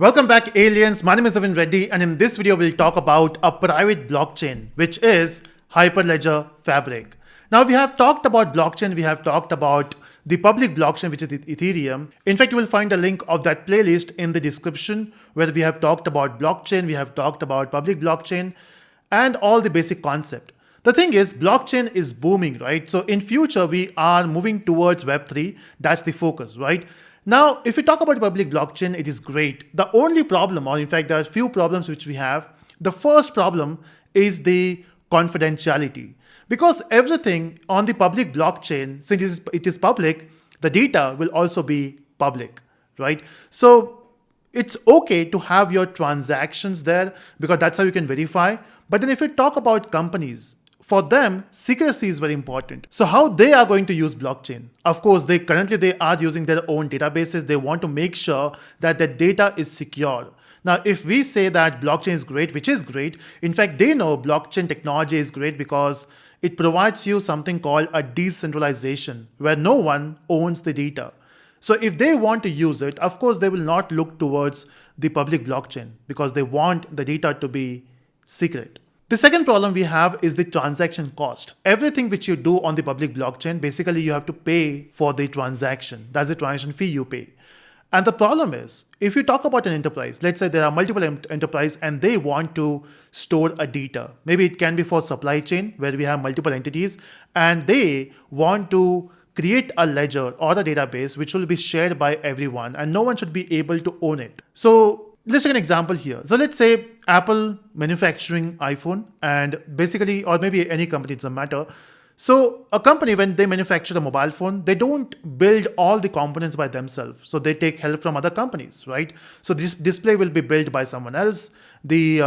Welcome back, aliens. My name is Navin Reddy, and in this video, we'll talk about a private blockchain, which is Hyperledger Fabric. Now, we have talked about blockchain. We have talked about the public blockchain, which is Ethereum. In fact, you will find a link of that playlist in the description where we have talked about blockchain, we have talked about public blockchain, and all the basic concept. The thing is, blockchain is booming, right? So in future, we are moving towards Web3. That's the focus, right? Now, if we talk about public blockchain, it is great. The only problem, or in fact, there are a few problems which we have. The first problem is the confidentiality. Because everything on the public blockchain, since it is public, the data will also be public, right? So it's okay to have your transactions there because that's how you can verify. But then if you talk about companies, for them, secrecy is very important. So how they are going to use blockchain? Of course, they are using their own databases. They want to make sure that the data is secure. Now, if we say that blockchain is great, which is great, in fact, they know blockchain technology is great because it provides you something called a decentralization where no one owns the data. So if they want to use it, of course, they will not look towards the public blockchain because they want the data to be secret. The second problem we have is the transaction cost. Everything which you do on the public blockchain, basically you have to pay for the transaction. That's the transaction fee you pay. And the problem is, if you talk about an enterprise, let's say there are multiple enterprises and they want to store a data. Maybe it can be for supply chain where we have multiple entities and they want to create a ledger or a database which will be shared by everyone and no one should be able to own it. So let's take an example here. So let's say Apple manufacturing iPhone and basically, or maybe any company, it doesn't matter. So a company, when they manufacture a mobile phone, they don't build all the components by themselves. So they take help from other companies, right? So this display will be built by someone else. The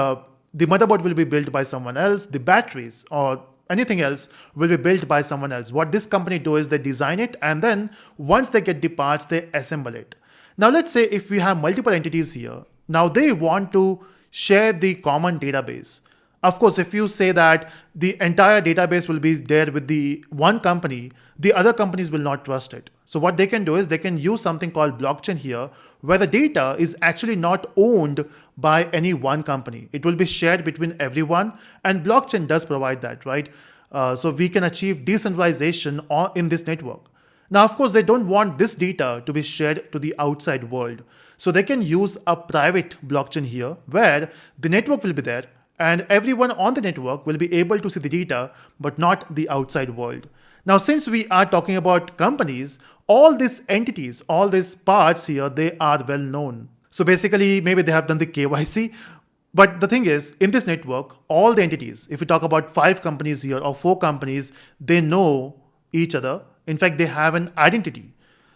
motherboard will be built by someone else. The batteries or anything else will be built by someone else. What this company do is they design it and then once they get the parts, they assemble it. Now let's say if we have multiple entities here, now they want to share the common database. Of course, if you say that the entire database will be there with the one company, the other companies will not trust it. So what they can do is they can use something called blockchain here, where the data is actually not owned by any one company. It will be shared between everyone, and blockchain does provide that, right? So we can achieve decentralization in this network. Now, of course, they don't want this data to be shared to the outside world. So they can use a private blockchain here where the network will be there and everyone on the network will be able to see the data, but not the outside world. Now, since we are talking about companies, all these entities, all these parts here, they are well known. So basically, maybe they have done the KYC. But the thing is, in this network, all the entities, if we talk about 5 companies here or 4 companies, they know each other. In fact, they have an identity.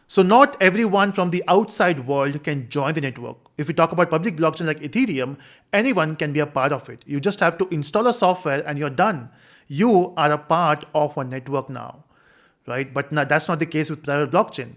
So not everyone from the outside world can join the network. If we talk about public blockchain like Ethereum, anyone can be a part of it. You just have to install a software and you're done. You are a part of a network now, right? But that's not the case with private blockchain.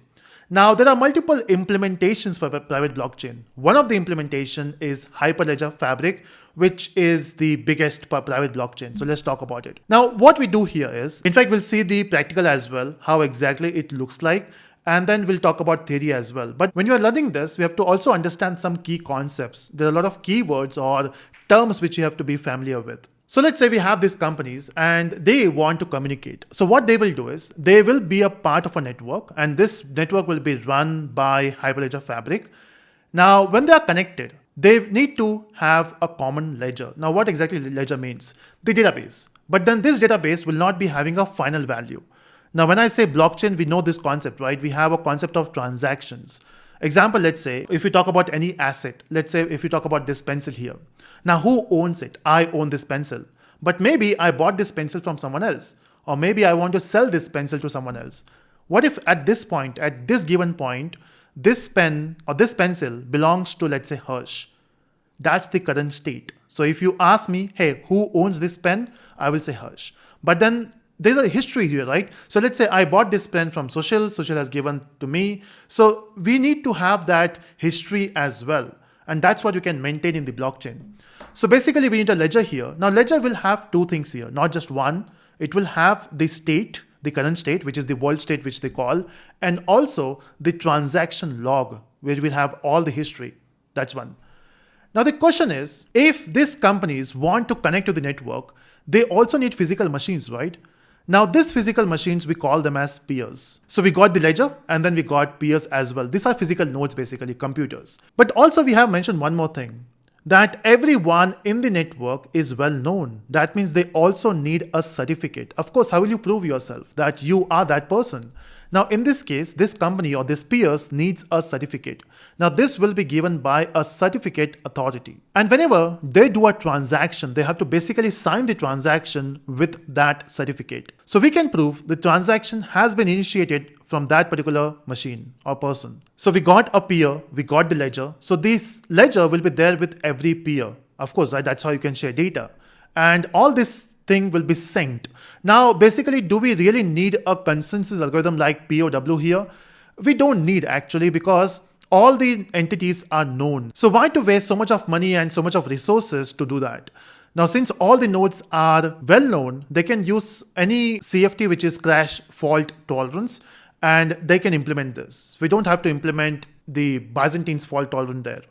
Now, there are multiple implementations for private blockchain. One of the implementation is Hyperledger Fabric, which is the biggest private blockchain. So let's talk about it. Now, what we do here is, in fact, we'll see the practical as well, how exactly it looks like. And then we'll talk about theory as well. But when you're learning this, we have to also understand some key concepts. There are a lot of keywords or terms which you have to be familiar with. So let's say we have these companies and they want to communicate. So what they will do is they will be a part of a network and this network will be run by Hyperledger Fabric. Now, when they are connected, they need to have a common ledger. Now, what exactly ledger means? The database. But then this database will not be having a final value. Now, when I say blockchain, we know this concept, right? We have a concept of transactions. Example, let's say, if we talk about any asset, let's say if we talk about this pencil here. Now, who owns it? I own this pencil. But maybe I bought this pencil from someone else. Or maybe I want to sell this pencil to someone else. What if at this point, at this given point, this pen or this pencil belongs to, let's say, Harsh? That's the current state. So if you ask me, hey, who owns this pen? I will say Harsh. But then there's a history here, right? So let's say I bought this pen from Social has given to me. So we need to have that history as well. And that's what you can maintain in the blockchain. So basically we need a ledger here. Now ledger will have 2 things here, not just one. It will have the state, the current state, which is the world state, which they call, and also the transaction log, where we'll have all the history. That's one. Now the question is, if these companies want to connect to the network, they also need physical machines, right? Now these physical machines, we call them as peers. So we got the ledger and then we got peers as well. These are physical nodes, basically computers. But also we have mentioned one more thing, that everyone in the network is well known. That means they also need a certificate. Of course, how will you prove yourself that you are that person? Now, in this case, this company or this peers needs a certificate. Now, this will be given by a certificate authority. And whenever they do a transaction, they have to basically sign the transaction with that certificate. So we can prove the transaction has been initiated from that particular machine or person. So we got a peer, we got the ledger. So this ledger will be there with every peer. Of course, right? That's how you can share data. And all this thing will be synced. Now, basically, do we really need a consensus algorithm like POW here? We don't need actually, because all the entities are known. So why to waste so much of money and so much of resources to do that? Now, since all the nodes are well known, they can use any CFT, which is crash fault tolerance, and they can implement this. We don't have to implement the Byzantine's fault tolerance there.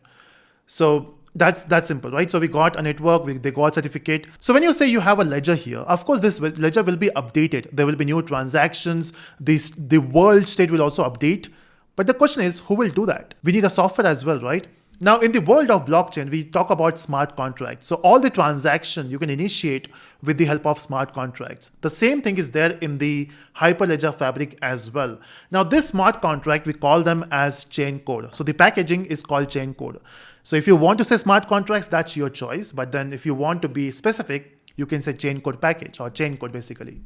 So that's simple, right? So we got a network, they got certificate. So when you say you have a ledger here, of course, this ledger will be updated. There will be new transactions. The world state will also update. But the question is, who will do that? We need a software as well, right? Now, in the world of blockchain, we talk about smart contracts. So all the transaction you can initiate with the help of smart contracts. The same thing is there in the Hyperledger fabric as well. Now, this smart contract, we call them as chaincode. So the packaging is called chaincode. So if you want to say smart contracts, that's your choice. But then if you want to be specific, you can say chaincode package or chaincode basically.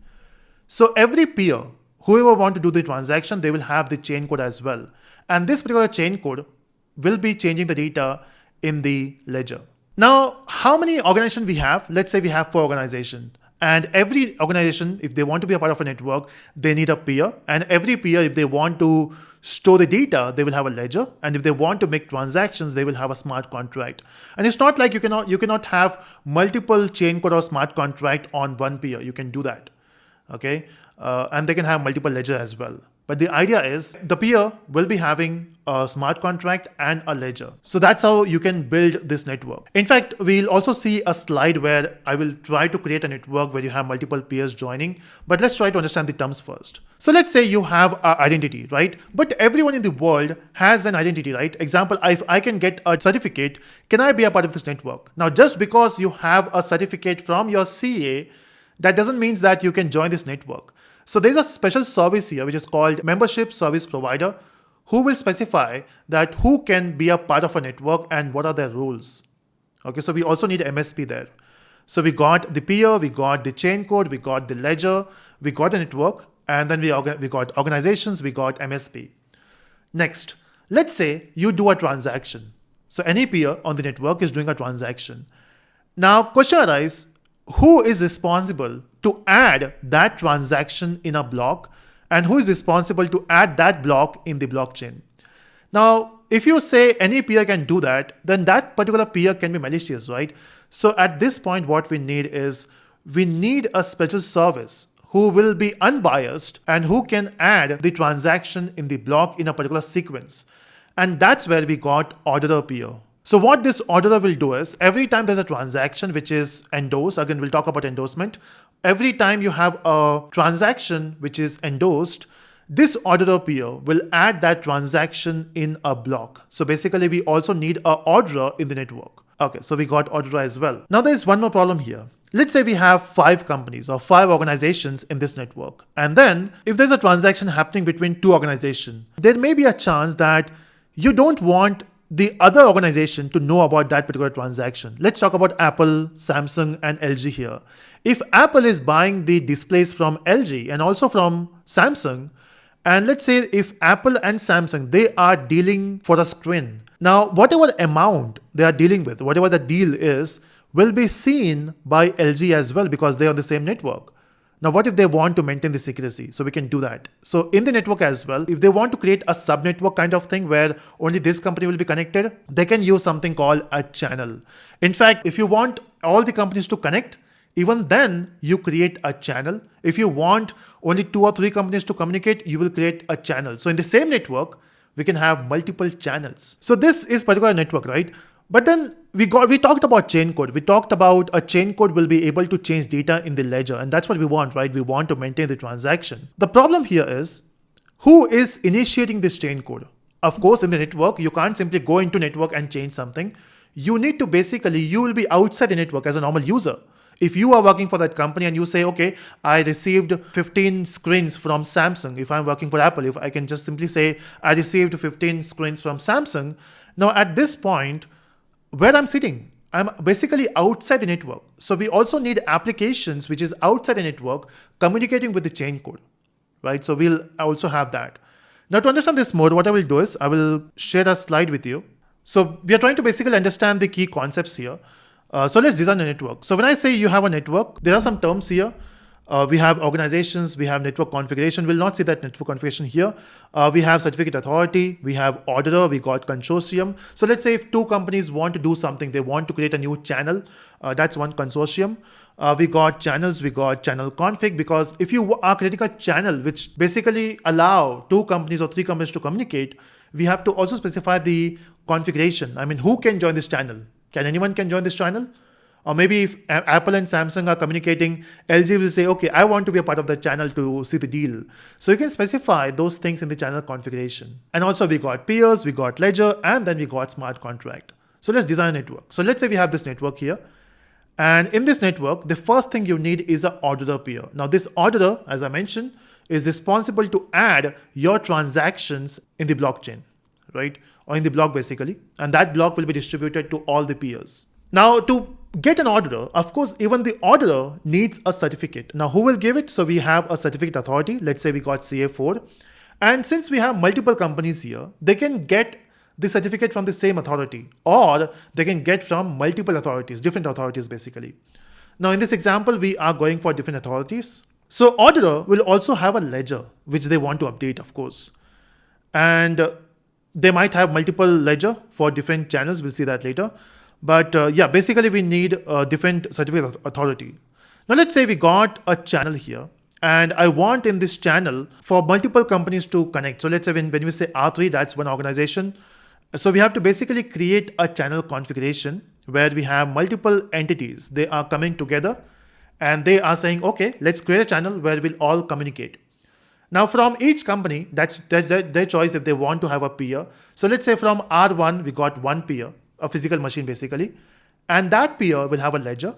So every peer, whoever want to do the transaction, they will have the chaincode as well. And this particular chaincode will be changing the data in the ledger. Now, how many organizations we have? Let's say we have 4 organizations. And every organization, if they want to be a part of a network, they need a peer. And every peer, if they want to store the data, they will have a ledger. And if they want to make transactions, they will have a smart contract. And it's not like you cannot have multiple chaincode or smart contract on one peer. You can do that. Okay. And they can have multiple ledger as well. But the idea is the peer will be having a smart contract and a ledger. So that's how you can build this network. In fact, we'll also see a slide where I will try to create a network where you have multiple peers joining. But let's try to understand the terms first. So let's say you have an identity, right? But everyone in the world has an identity, right? Example, if I can get a certificate, can I be a part of this network? Now, just because you have a certificate from your CA, that doesn't mean that you can join this network. So there's a special service here, which is called Membership Service Provider, who will specify that who can be a part of a network and what are their rules. Okay, so we also need MSP there. So we got the peer, we got the chaincode, we got the ledger, we got a network, and then we got organizations, we got MSP. Next, let's say you do a transaction. So any peer on the network is doing a transaction. Now, question arises, who is responsible to add that transaction in a block, and who is responsible to add that block in the blockchain? Now, if you say any peer can do that, then that particular peer can be malicious, right? So at this point, what we need is we need a special service who will be unbiased and who can add the transaction in the block in a particular sequence. And that's where we got orderer peer. So what this orderer will do is every time there's a transaction which is endorsed, again, we'll talk about endorsement. Every time you have a transaction which is endorsed, this orderer peer will add that transaction in a block. So basically we also need an orderer in the network. Okay, so we got orderer as well. Now there's one more problem here. Let's say we have 5 companies or 5 organizations in this network. And then if there's a transaction happening between 2 organizations, there may be a chance that you don't want the other organization to know about that particular transaction. Let's talk about Apple, Samsung, and LG here. If Apple is buying the displays from LG and also from Samsung, and let's say if Apple and Samsung, they are dealing for a screen. Now, whatever amount they are dealing with, whatever the deal is, will be seen by LG as well because they are on the same network. Now, what if they want to maintain the secrecy? So we can do that. So in the network as well, if they want to create a sub-network kind of thing where only this company will be connected, they can use something called a channel. In fact, if you want all the companies to connect, even then you create a channel. If you want only 2 or 3 companies to communicate, you will create a channel. So in the same network, we can have multiple channels. So this is particular network, right? But then we talked about chain code. We talked about a chain code will be able to change data in the ledger, and that's what we want, right? We want to maintain the transaction. The problem here is who is initiating this chain code? Of course, in the network, you can't simply go into network and change something. You need to basically, you will be outside the network as a normal user. If you are working for that company and you say, okay, I received 15 screens from Samsung. If I'm working for Apple, if I can just simply say, I received 15 screens from Samsung. Now at this point, where I'm sitting, I'm basically outside the network. So we also need applications which is outside the network communicating with the chain code, right? So we'll also have that. Now to understand this more, what I will do is I will share a slide with you. So we are trying to basically understand the key concepts here. So let's design a network. So when I say you have a network, there are some terms here. We have organizations, we have network configuration. We'll not see that network configuration here. We have certificate authority, we have orderer, we got consortium. So let's say if two companies want to do something, they want to create a new channel, that's one consortium. We got channels, we got channel config, because if you are creating a channel which basically allow two companies or three companies to communicate, we have to also specify the configuration. I mean, who can join this channel? Anyone can join this channel? Or maybe if Apple and Samsung are communicating, LG will say, okay, I want to be a part of the channel to see the deal. So you can specify those things in the channel configuration. And also we got peers, we got ledger, and then we got smart contract. So let's design a network. So let's say we have this network here. And in this network, the first thing you need is an orderer peer. Now this orderer, as I mentioned, is responsible to add your transactions in the blockchain, right? Or in the block basically. And that block will be distributed to all the peers. Now to get an orderer, of course, even the orderer needs a certificate. Now who will give it? So we have a certificate authority. Let's say we got CA4. And since we have multiple companies here, they can get the certificate from the same authority, or they can get from multiple authorities, different authorities basically. Now in this example, we are going for different authorities. So orderer will also have a ledger, which they want to update, of course. And they might have multiple ledger for different channels. We'll see that later. But yeah, basically we need a different certificate authority. Now let's say we got a channel here, and I want in this channel for multiple companies to connect. So let's say when we say R3, that's one organization. So we have to basically create a channel configuration where we have multiple entities. They are coming together and they are saying, okay, let's create a channel where we'll all communicate. Now from each company, that's their choice if they want to have a peer. So let's say from R1, we got one peer, a physical machine basically, and that peer will have a ledger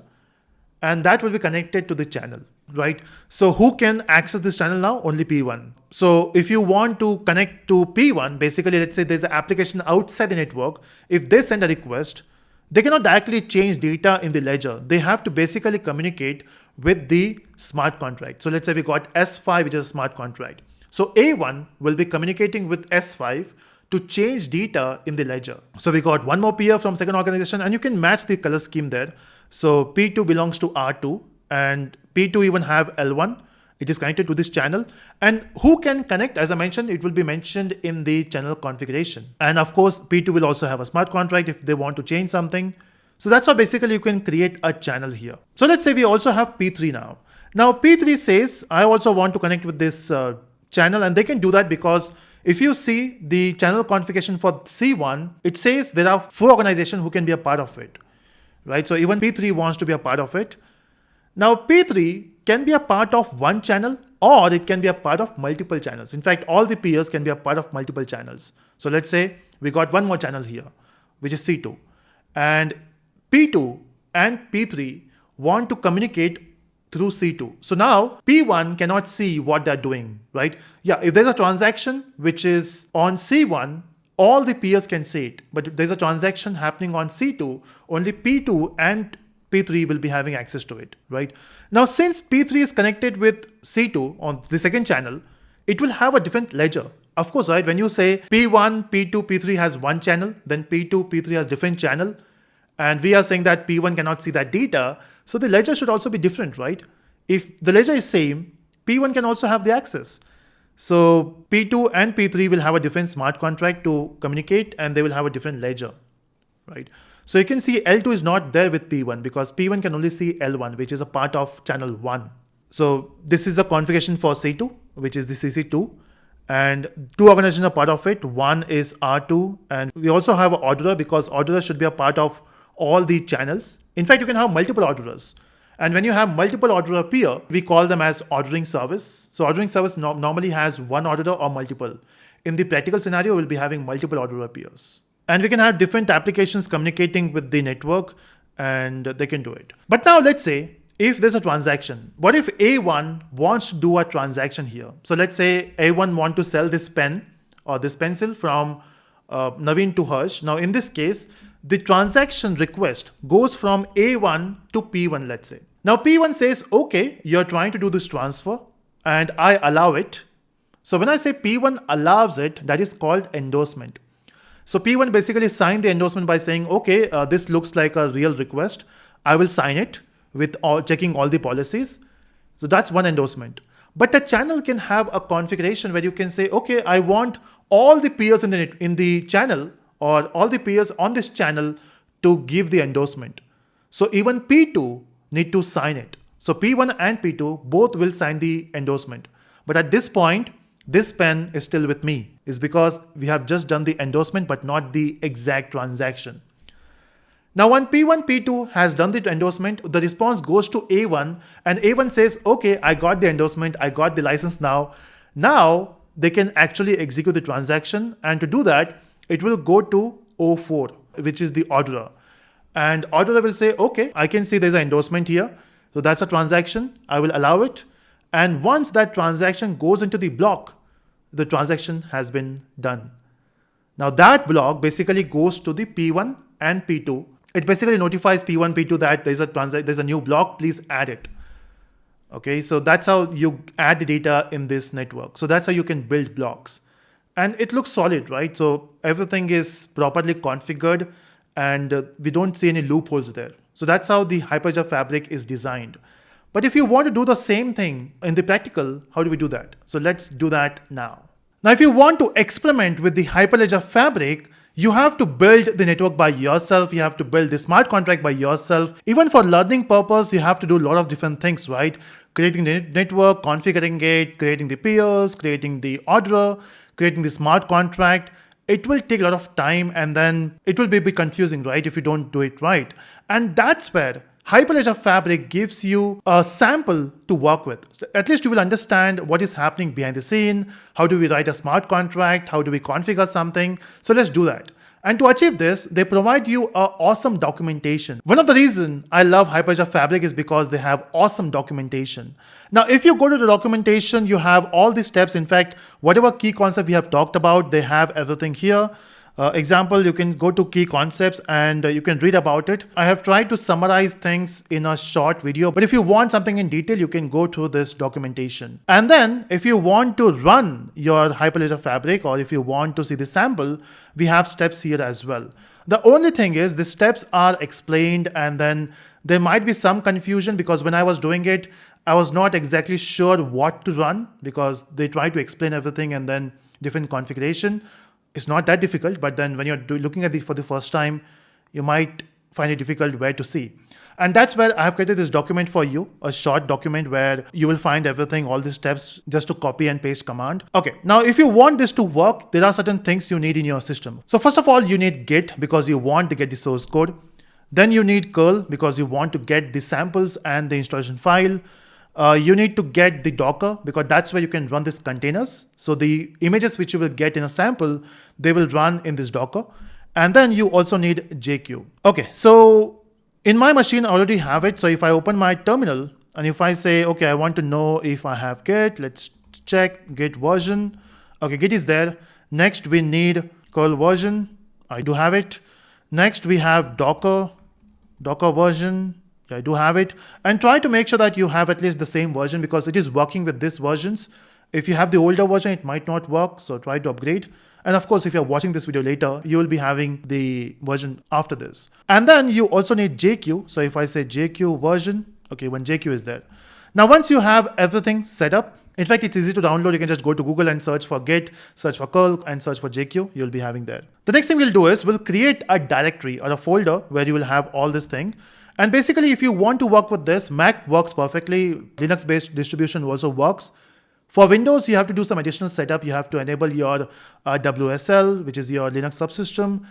and that will be connected to the channel, right? So who can access this channel now? Only P1. So if you want to connect to P1, basically, let's say there's an application outside the network. If they send a request, they cannot directly change data in the ledger. They have to basically communicate with the smart contract. So let's say we got S5, which is a smart contract. So A1 will be communicating with S5 to change data in the ledger. So we got one more peer from second organization, and you can match the color scheme there. So P2 belongs to R2 and P2 even have L1. It is connected to this channel. And who can connect? As I mentioned, it will be mentioned in the channel configuration. And of course, P2 will also have a smart contract if they want to change something. So that's how basically you can create a channel here. So let's say we also have P3 now. Now P3 says, I also want to connect with this channel, and they can do that because if you see the channel configuration for C1, it says there are 4 organizations who can be a part of it, right? So even P3 wants to be a part of it. Now P3 can be a part of one channel, or it can be a part of multiple channels. In fact, all the peers can be a part of multiple channels. So let's say we got one more channel here, which is C2. And P2 and P3 want to communicate through C2. So now P1 cannot see what they're doing, right? Yeah, if there's a transaction which is on C1, all the peers can see it. But if there's a transaction happening on C2, only P2 and P3 will be having access to it, right? Now, since P3 is connected with C2 on the second channel, it will have a different ledger. Of course, right? When you say P1, P2, P3 has one channel, then P2, P3 has different channel, and we are saying that P1 cannot see that data, so the ledger should also be different, right? If the ledger is same, P1 can also have the access. So P2 and P3 will have a different smart contract to communicate, and they will have a different ledger, right? So you can see L2 is not there with P1 because P1 can only see L1, which is a part of channel 1. So this is the configuration for C2, which is the CC2. And two organizations are part of it. One is R2, and we also have an orderer because orderer should be a part of all the channels. In fact, you can have multiple orderers. And when you have multiple orderer appear, we call them as ordering service. So ordering service normally has one orderer or multiple. In the practical scenario, we'll be having multiple orderer appears. And we can have different applications communicating with the network, and they can do it. But now let's say if there's a transaction, what if A1 wants to do a transaction here? So let's say A1 want to sell this pen or this pencil from Naveen to Harsh. Now in this case, the transaction request goes from A1 to P1, let's say. Now P1 says, okay, you're trying to do this transfer and I allow it. So when I say P1 allows it, that is called endorsement. So P1 basically signed the endorsement by saying, okay, this looks like a real request. I will sign it with checking all the policies. So that's one endorsement. But the channel can have a configuration where you can say, okay, I want all the peers in the channel or all the peers on this channel to give the endorsement. So even P2 need to sign it. So P1 and P2 both will sign the endorsement. But at this point, this pen is still with me. It's because we have just done the endorsement, but not the exact transaction. Now when P1, P2 has done the endorsement, the response goes to A1 and A1 says, okay, I got the endorsement, I got the license now. Now they can actually execute the transaction, and to do that, it will go to O4, which is the orderer. And orderer will say, okay, I can see there's an endorsement here. So that's a transaction. I will allow it. And once that transaction goes into the block, the transaction has been done. Now that block basically goes to the P1 and P2. It basically notifies P1, P2 that there's a new block, please add it. Okay, so that's how you add the data in this network. So that's how you can build blocks. And it looks solid, right? So everything is properly configured and we don't see any loopholes there. So that's how the Hyperledger fabric is designed. But if you want to do the same thing in the practical, how do we do that? So let's do that now. Now, if you want to experiment with the Hyperledger fabric, you have to build the network by yourself. You have to build the smart contract by yourself. Even for learning purpose, you have to do a lot of different things, right? Creating the network, configuring it, creating the peers, creating the orderer, creating the smart contract. It will take a lot of time and then it will be a bit confusing, right? If you don't do it right. And that's where Hyperledger Fabric gives you a sample to work with. At least you will understand what is happening behind the scene. How do we write a smart contract? How do we configure something? So let's do that. And to achieve this, they provide you an awesome documentation. One of the reasons I love Hyperledger Fabric is because they have awesome documentation. Now, if you go to the documentation, you have all these steps. In fact, whatever key concept we have talked about, they have everything here. Example, you can go to key concepts and you can read about it. I have tried to summarize things in a short video, but if you want something in detail, you can go to this documentation. And then if you want to run your Hyperledger Fabric or if you want to see the sample, we have steps here as well. The only thing is the steps are explained and then there might be some confusion because when I was doing it, I was not exactly sure what to run because they try to explain everything and then different configuration. It's not that difficult, but then when you're looking at it for the first time, you might find it difficult where to see. And that's where I have created this document for you, a short document where you will find everything, all the steps, just to copy and paste command. Okay, now if you want this to work, there are certain things you need in your system. So first of all, you need Git because you want to get the source code. Then you need curl because you want to get the samples and the installation file. You need to get the Docker because that's where you can run these containers. So the images which you will get in a sample, they will run in this Docker. And then you also need JQ. Okay, so in my machine, I already have it. So if I open my terminal and if I say, okay, I want to know if I have Git, let's check Git version. Okay, Git is there. Next, we need curl version. I do have it. Next, we have Docker version. I do have it, and try to make sure that you have at least the same version because it is working with these versions. If you have the older version, it might not work. So try to upgrade. And of course, if you're watching this video later, you will be having the version after this. And then you also need JQ. So if I say JQ version, okay, when JQ is there. Now, once you have everything set up, in fact, it's easy to download. You can just go to Google and search for Git, search for curl and search for JQ. You'll be having there. The next thing we'll do is we'll create a directory or a folder where you will have all this thing. And basically, if you want to work with this, Mac works perfectly. Linux-based distribution also works. For Windows, you have to do some additional setup. You have to enable your WSL, which is your Linux subsystem,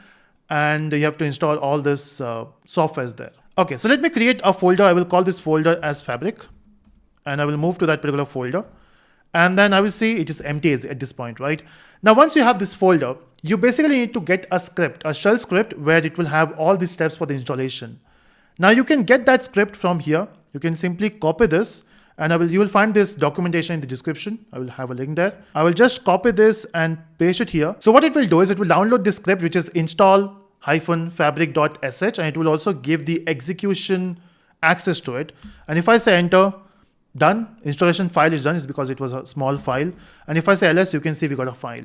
and you have to install all this softwares there. Okay, so let me create a folder. I will call this folder as Fabric, and I will move to that particular folder. And then I will see it is empty at this point, right? Now, once you have this folder, you basically need to get a script, a shell script, where it will have all the steps for the installation. Now, you can get that script from here. You can simply copy this, and you will find this documentation in the description. I will have a link there. I will just copy this and paste it here. So what it will do is it will download this script, which is install-fabric.sh, and it will also give the execution access to it. And if I say enter, done, installation file is done, is because it was a small file. And if I say ls, you can see we got a file.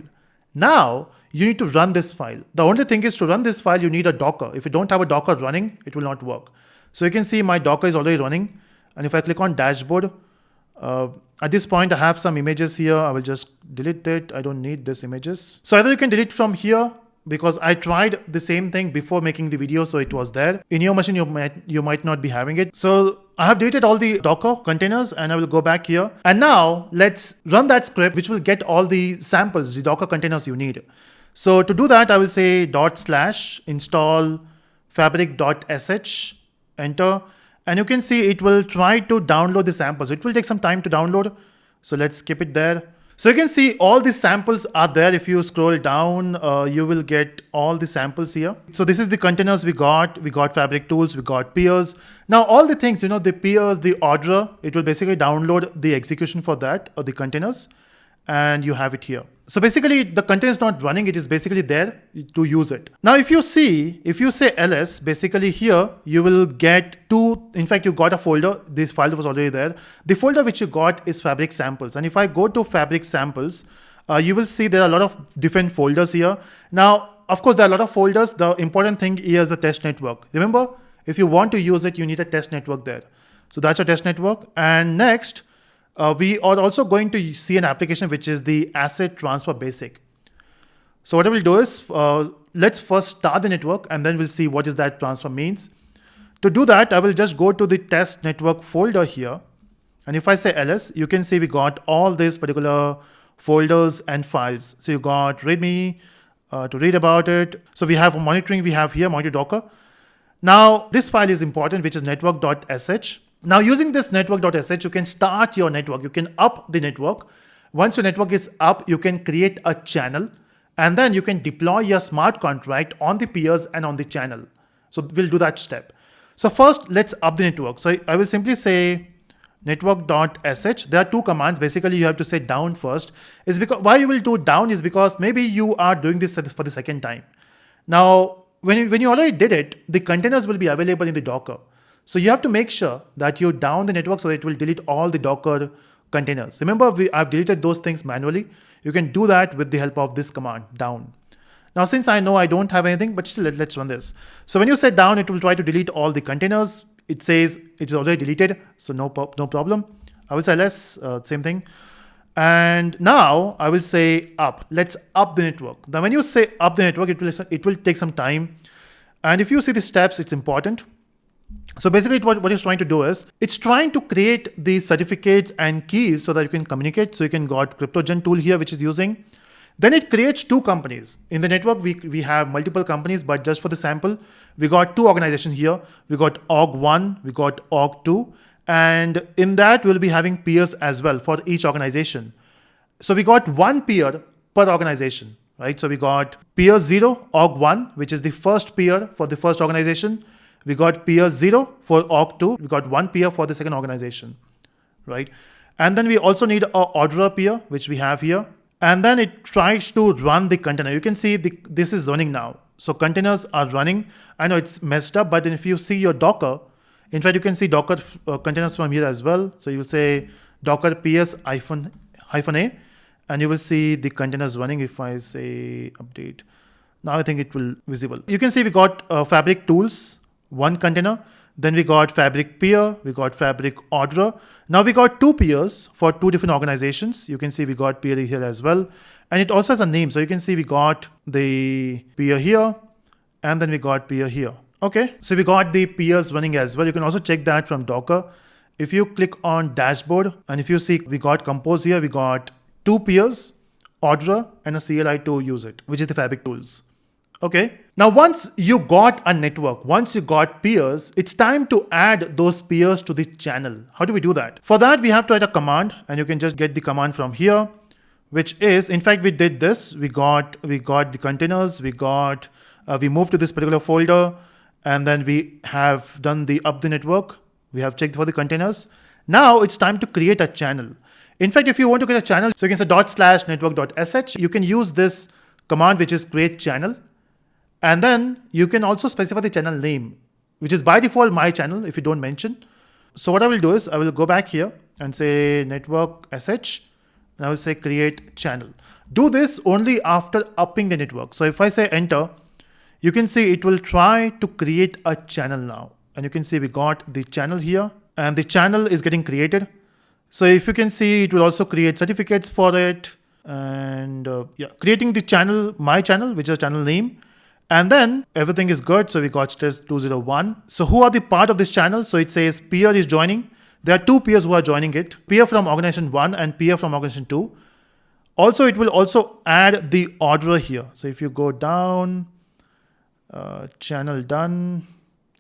Now you need to run this file. The only thing is, to run this file, you need a Docker. If you don't have a Docker running, it will not work. So you can see my Docker is already running. And if I click on dashboard, at this point, I have some images here. I will just delete it. I don't need these images. So either you can delete from here, because I tried the same thing before making the video, so it was there. In your machine, you might not be having it. So I have deleted all the Docker containers, and I will go back here. And now let's run that script, which will get all the samples, the Docker containers you need. So to do that, I will say /install fabric.sh, enter. And you can see it will try to download the samples. It will take some time to download. So let's skip it there. So you can see all the samples are there. If you scroll down, you will get all the samples here. So this is the containers we got. We got Fabric tools, we got peers. Now all the things, the peers, the orderer, it will basically download the execution for that, or the containers, and you have it here. So basically the container is not running, it is basically there to use it. Now if you say ls, basically here you will get in fact you got a folder, this file was already there. The folder which you got is Fabric samples. And if I go to Fabric samples, you will see there are a lot of different folders here. Now, of course, there are a lot of folders. The important thing here is the test network. Remember, if you want to use it, you need a test network there. So that's your test network. And next, we are also going to see an application which is the asset transfer basic. So what I will do is, let's first start the network, and then we'll see what is that transfer means. To do that, I will just go to the test network folder here. And if I say ls, you can see we got all these particular folders and files. So you got readme to read about it. So we have monitoring, we have here monitor Docker. Now this file is important, which is network.sh. Now using this network.sh, you can start your network. You can up the network. Once your network is up, you can create a channel, and then you can deploy your smart contract on the peers and on the channel. So we'll do that step. So first, let's up the network. So I will simply say network.sh. There are two commands. Basically, you have to say down first. Is because why you will do down is because maybe you are doing this for the second time. Now, when you already did it, the containers will be available in the Docker. So you have to make sure that you down the network so it will delete all the Docker containers. Remember, I've deleted those things manually. You can do that with the help of this command, down. Now, since I know I don't have anything, but still let's run this. So when you say down, it will try to delete all the containers. It says it's already deleted, so no problem. I will say ls, same thing. And now I will say up. Let's up the network. Now when you say up the network, it will take some time. And if you see the steps, it's important. So basically what it's trying to do is, it's trying to create these certificates and keys so that you can communicate. So you can got CryptoGen tool here, which is using. Then it creates two companies. In the network, we have multiple companies, but just for the sample, we got two organizations here. We got org1, we got org2. And in that, we'll be having peers as well for each organization. So we got one peer per organization, right? So we got peer 0, org1, which is the first peer for the first organization. We got peer 0 for org2. We got one peer for the second organization, right? And then we also need an orderer peer, which we have here. And then it tries to run the container. You can see this is running now. So containers are running. I know it's messed up, but then if you see your Docker, in fact, you can see Docker containers from here as well. So you will say Docker ps-a, and you will see the containers running. If I say update, now I think it will visible. You can see we got Fabric tools, one container. Then we got Fabric peer, we got Fabric orderer. Now we got two peers for two different organizations. You can see we got peer here as well. And it also has a name. So you can see we got the peer here, and then we got peer here. Okay, so we got the peers running as well. You can also check that from Docker. If you click on dashboard, and if you see, we got compose here, we got 2 peers, orderer, and a CLI to use it, which is the Fabric tools. Okay. Now, once you got a network, once you got peers, it's time to add those peers to the channel. How do we do that? For that, we have to add a command, and you can just get the command from here, which is, in fact, we did this. We got the containers, we moved to this particular folder, and then we have done the up the network. We have checked for the containers. Now it's time to create a channel. In fact, if you want to create a channel, so you can say /network.sh. You can use this command, which is create channel. And then you can also specify the channel name, which is by default my channel if you don't mention. So what I will do is I will go back here and say network sh, and I will say create channel. Do this only after upping the network. So if I say enter, you can see it will try to create a channel now. And you can see we got the channel here, and the channel is getting created. So if you can see, it will also create certificates for it, and creating the channel, my channel, which is a channel name. And then everything is good. So we got stress 201. So who are the part of this channel? So it says peer is joining. There are 2 peers who are joining it, peer from organization 1 and peer from organization 2. Also, it will also add the orderer here. So if you go down, channel done.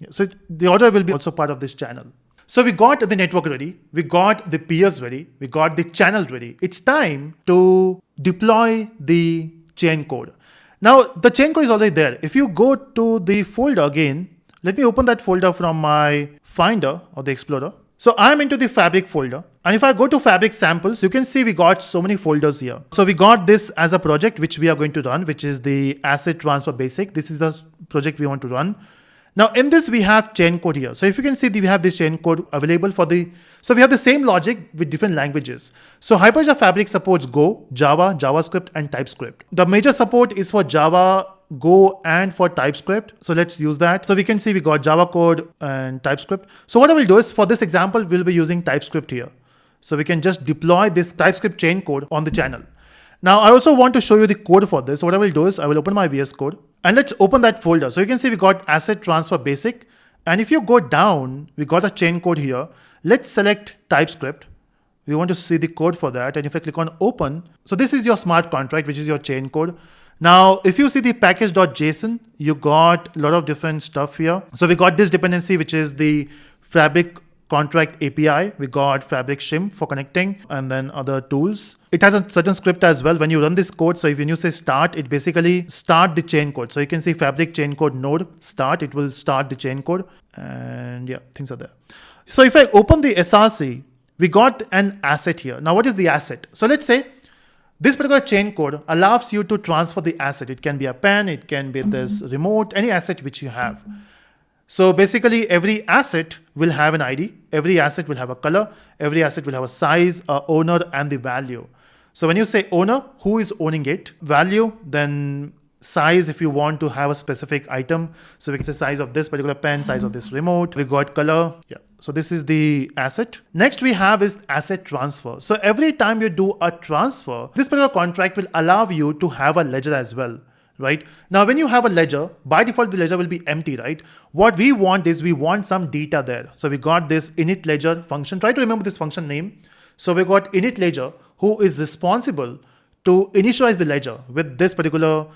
So the order will be also part of this channel. So we got the network ready. We got the peers ready. We got the channel ready. It's time to deploy the chain code. Now the chain code is already there. If you go to the folder again, let me open that folder from my Finder or the Explorer. So I'm into the Fabric folder. And if I go to Fabric samples, you can see we got so many folders here. So we got this as a project, which we are going to run, which is the asset transfer basic. This is the project we want to run. Now in this, we have chain code here. So if you can see, we have this chain code available so we have the same logic with different languages. So Hyperledger Fabric supports Go, Java, JavaScript, and TypeScript. The major support is for Java, Go, and for TypeScript. So let's use that. So we can see we got Java code and TypeScript. So what I will do is, for this example, we'll be using TypeScript here. So we can just deploy this TypeScript chain code on the channel. Now I also want to show you the code for this. So what I will do is I will open my VS Code, and let's open that folder. So you can see we got asset transfer basic. And if you go down, we got a chain code here. Let's select TypeScript. We want to see the code for that. And if I click on open, so this is your smart contract, which is your chain code. Now, if you see the package.json, you got a lot of different stuff here. So we got this dependency, which is the Fabric contract API. We got Fabric shim for connecting, and then other tools. It has a certain script as well when you run this code. So when you say start, it basically start the chain code. So you can see Fabric chain code node start, it will start the chain code, and yeah, things are there. So if I open the SRC, we got an asset here. Now what is the asset? So let's say this particular chain code allows you to transfer the asset. It can be a pen, it can be this remote, any asset which you have. So basically every asset will have an ID, every asset will have a color, every asset will have a size, a owner, and the value. So when you say owner, who is owning it? Value, then size if you want to have a specific item. So we can say size of this particular pen, size of this remote. We got color. Yeah. So this is the asset. Next we have is asset transfer. So every time you do a transfer, this particular contract will allow you to have a ledger as well. Right? Now, when you have a ledger, by default, the ledger will be empty, right? What we want is we want some data there. So we got this init ledger function. Try to remember this function name. So we got init ledger, who is responsible to initialize the ledger with this particular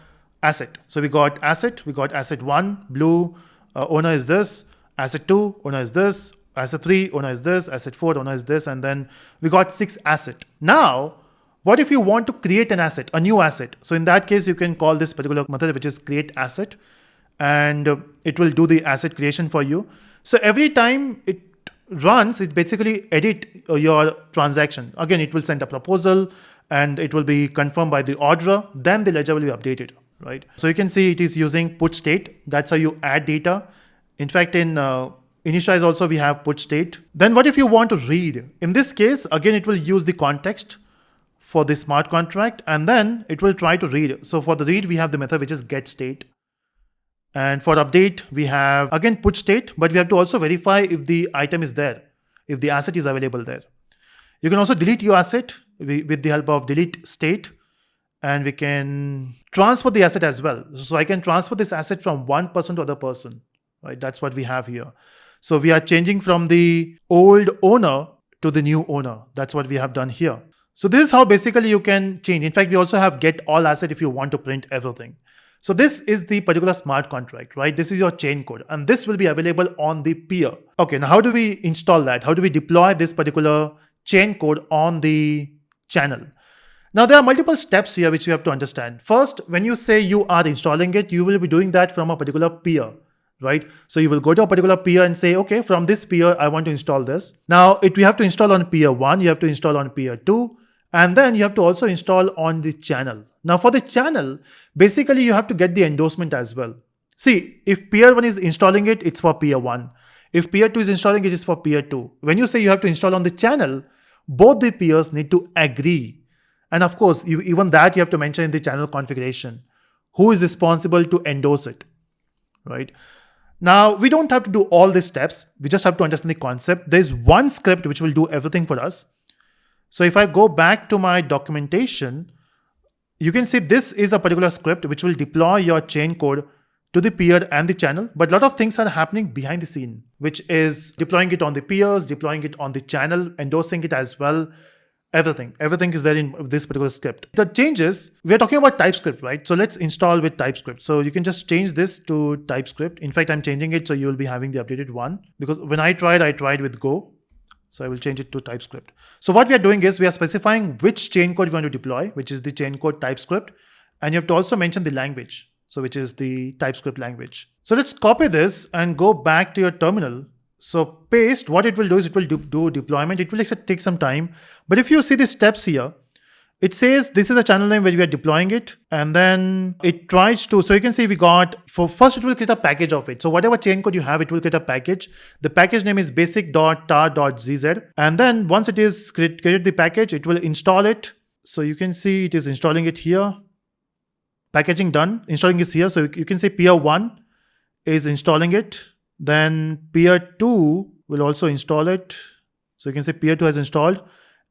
asset. So we got asset 1, blue, owner is this, asset 2, owner is this, asset 3, owner is this, asset 4, owner is this, and then we got 6 asset. Now, what if you want to create an asset, a new asset? So in that case, you can call this particular method, which is create asset, and it will do the asset creation for you. So every time it runs, it basically edit your transaction. Again, it will send a proposal and it will be confirmed by the orderer. Then the ledger will be updated, right? So you can see it is using put state. That's how you add data. In fact, in initialize also we have put state. Then what if you want to read? In this case, again, it will use the context for the smart contract, and then it will try to read. So for the read, we have the method which is get state. And for update, we have again put state, but we have to also verify if the item is there, if the asset is available there. You can also delete your asset with the help of delete state, and we can transfer the asset as well. So I can transfer this asset from one person to other person, right? That's what we have here. So we are changing from the old owner to the new owner. That's what we have done here. So this is how basically you can change. In fact, we also have get all asset if you want to print everything. So this is the particular smart contract, right? This is your chain code, and this will be available on the peer. Okay, now how do we install that? How do we deploy this particular chain code on the channel? Now there are multiple steps here which you have to understand. First, when you say you are installing it, you will be doing that from a particular peer, right? So you will go to a particular peer and say, okay, from this peer, I want to install this. Now we have to install on peer 1, you have to install on peer 2, and then you have to also install on the channel. Now for the channel, basically you have to get the endorsement as well. See, if peer 1 is installing it, it's for peer 1. If peer 2 is installing it, it's for peer 2. When you say you have to install on the channel, both the peers need to agree. And of course, even that you have to mention in the channel configuration. Who is responsible to endorse it, right? Now, we don't have to do all these steps. We just have to understand the concept. There's one script which will do everything for us. So if I go back to my documentation, you can see this is a particular script which will deploy your chain code to the peer and the channel. But a lot of things are happening behind the scene, which is deploying it on the peers, deploying it on the channel, endorsing it as well. Everything is there in this particular script. The changes, we're talking about TypeScript, right? So let's install with TypeScript. So you can just change this to TypeScript. In fact, I'm changing it so you'll be having the updated one, because when I tried with Go. So I will change it to TypeScript. So what we are doing is we are specifying which chain code we want to deploy, which is the chain code TypeScript. And you have to also mention the language, so which is the TypeScript language. So let's copy this and go back to your terminal. So paste, what it will do is it will do deployment. It will take some time. But if you see the steps here, it says this is the channel name where we are deploying it. And then it tries to, so you can see we got, for first it will create a package of it. So whatever chain code you have, it will create a package. The package name is basic.tar.zz. And then once it is created the package, it will install it. So you can see it is installing it here. Packaging done, installing is here. So you can say peer 1 is installing it. Then peer 2 will also install it. So you can say peer 2 has installed.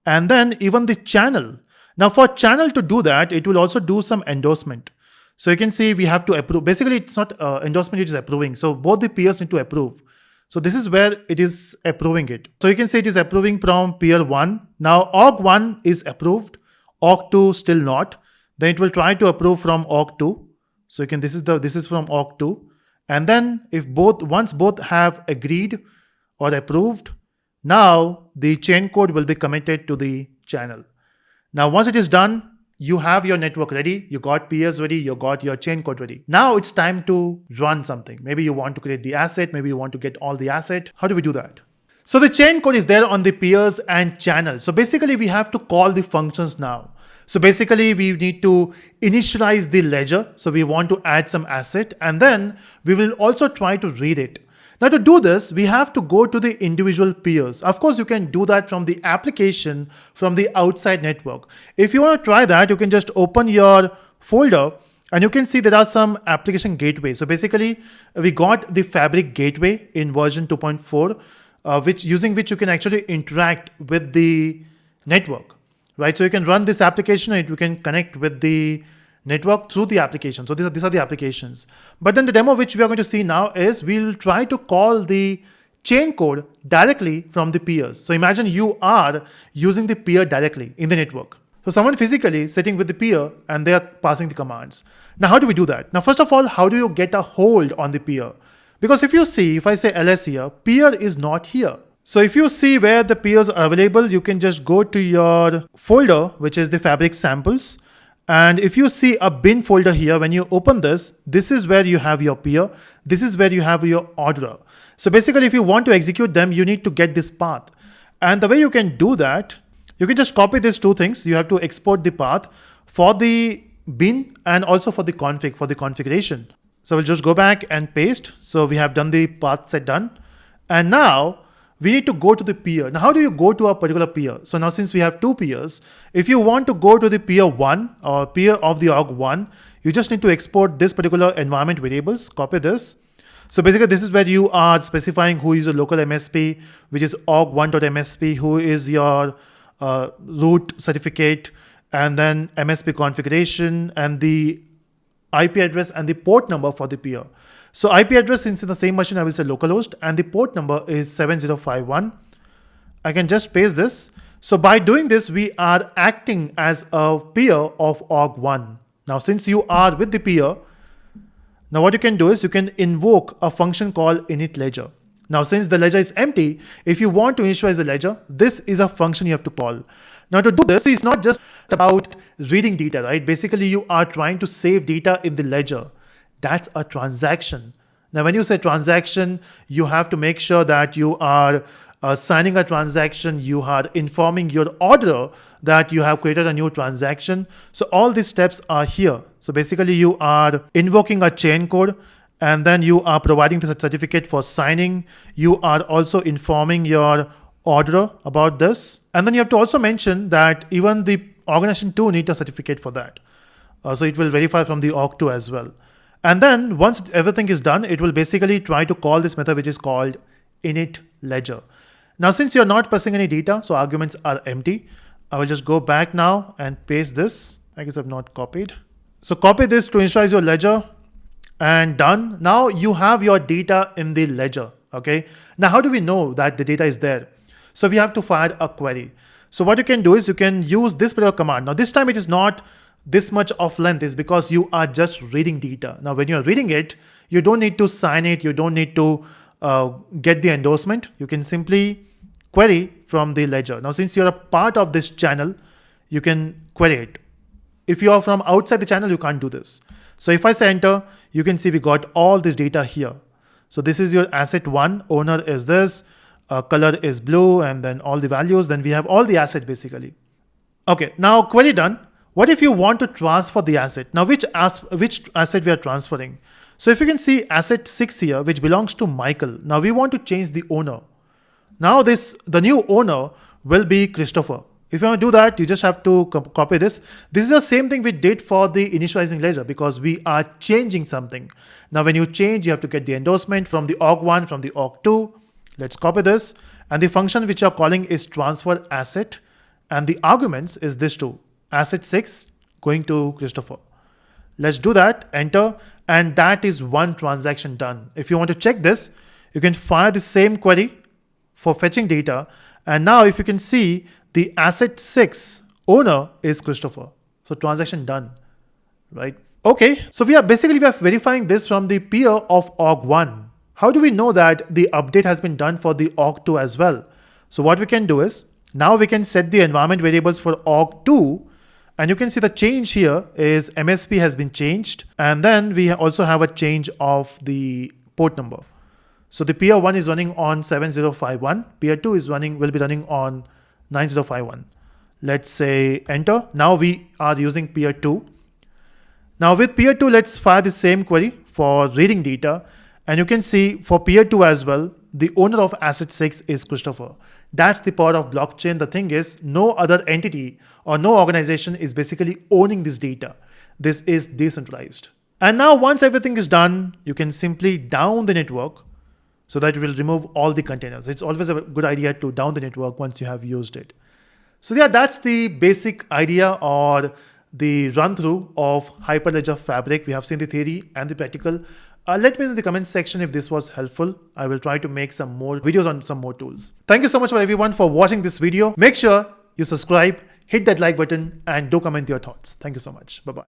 And then even the channel. Now for channel to do that, it will also do some endorsement. So you can see we have to approve. Basically, it's not endorsement, it is approving. So both the peers need to approve. So this is where it is approving it. So you can say it is approving from peer 1. Now org1 is approved, org2 still not. Then it will try to approve from org2. So you can, this is from org2. And then if once both have agreed or approved, now the chain code will be committed to the channel. Now, once it is done, you have your network ready, you got peers ready, you got your chain code ready. Now it's time to run something. Maybe you want to create the asset, maybe you want to get all the asset. How do we do that? So the chain code is there on the peers and channel. So basically we have to call the functions now. So basically we need to initialize the ledger. So we want to add some asset, and then we will also try to read it. Now to do this, we have to go to the individual peers. Of course, you can do that from the application, from the outside network. If you want to try that, you can just open your folder and you can see there are some application gateways. So basically we got the Fabric gateway in version 2.4, using which you can actually interact with the network. Right, so you can run this application and you can connect with the network through the application. So these are the applications. But then the demo which we are going to see now is we'll try to call the chain code directly from the peers. So imagine you are using the peer directly in the network. So someone physically sitting with the peer and they are passing the commands. Now how do we do that? Now first of all, how do you get a hold on the peer? Because if you see, if I say ls here, peer is not here. So if you see where the peers are available, you can just go to your folder, which is the Fabric samples. And if you see a bin folder here, when you open this, this is where you have your peer. This is where you have your orderer. So basically, if you want to execute them, you need to get this path. And the way you can do that, you can just copy these two things. You have to export the path for the bin and also for the config, for the configuration. So we'll just go back and paste. So we have done the path set done. And now we need to go to the peer. Now, how do you go to a particular peer? So now since we have two peers, if you want to go to the peer 1 or peer of the org1, you just need to export this particular environment variables, copy this. So basically this is where you are specifying who is your local MSP, which is org1.msp, who is your root certificate, and then MSP configuration and the IP address and the port number for the peer. So IP address, since in the same machine, I will say localhost, and the port number is 7051. I can just paste this. So by doing this, we are acting as a peer of org1. Now, since you are with the peer, now what you can do is you can invoke a function called initLedger. Now, since the ledger is empty, if you want to initialize the ledger, this is a function you have to call. Now, to do this, it's not just about reading data, right? Basically, you are trying to save data in the ledger. That's a transaction. Now, when you say transaction, you have to make sure that you are signing a transaction, you are informing your orderer that you have created a new transaction. So all these steps are here. So basically, you are invoking a chain code, and then you are providing the certificate for signing. You are also informing your orderer about this. And then you have to also mention that even the organization 2 needs a certificate for that. So it will verify from the org2 as well. And then once everything is done, it will basically try to call this method, which is called initLedger. Now, since you're not passing any data, so arguments are empty, I will just go back now and paste this. I guess I've not copied. So copy this to initialize your ledger. And done. Now you have your data in the ledger. Okay. Now, how do we know that the data is there? So we have to fire a query. So what you can do is you can use this particular command. Now, this time it is not this much of length, is because you are just reading data. Now, when you're reading it, you don't need to sign it. You don't need to get the endorsement. You can simply query from the ledger. Now, since you're a part of this channel, you can query it. If you are from outside the channel, you can't do this. So if I say enter, you can see we got all this data here. So this is your asset 1, owner is this, color is blue, and then all the values. Then we have all the asset basically. Okay, now query done. What if you want to transfer the asset? Now which asset we are transferring? So if you can see asset 6 here, which belongs to Michael. Now we want to change the owner. Now the new owner will be Christopher. If you want to do that, you just have to copy this. This is the same thing we did for the initializing ledger, because we are changing something. Now, when you change, you have to get the endorsement from the org1, from the org2. Let's copy this. And the function which you're calling is transfer asset. And the arguments is this two, asset 6 going to Christopher. Let's do that, enter. And that is one transaction done. If you want to check this, you can fire the same query for fetching data. And now if you can see, the asset 6 owner is Christopher. So transaction done, right? Okay, so we are verifying this from the peer of org1. How do we know that the update has been done for the org2 as well? So what we can do is, now we can set the environment variables for org2, and you can see the change here is MSP has been changed. And then we also have a change of the port number. So the peer 1 is running on 7051, peer 2 will be running on 9051. Let's say enter. Now we are using peer 2. Now with peer 2, let's fire the same query for reading data. And you can see for peer 2 as well, the owner of asset 6 is Christopher. That's the power of blockchain. The thing is, no other entity or no organization is basically owning this data. This is decentralized. And now once everything is done, you can simply down the network, so that it will remove all the containers. It's always a good idea to down the network once you have used it. So yeah, that's the basic idea or the run through of Hyperledger Fabric. We have seen the theory and the practical. Let me know in the comment section if this was helpful. I will try to make some more videos on some more tools. Thank you so much for everyone for watching this video. Make sure you subscribe, hit that like button, and do comment your thoughts. Thank you so much. Bye-bye.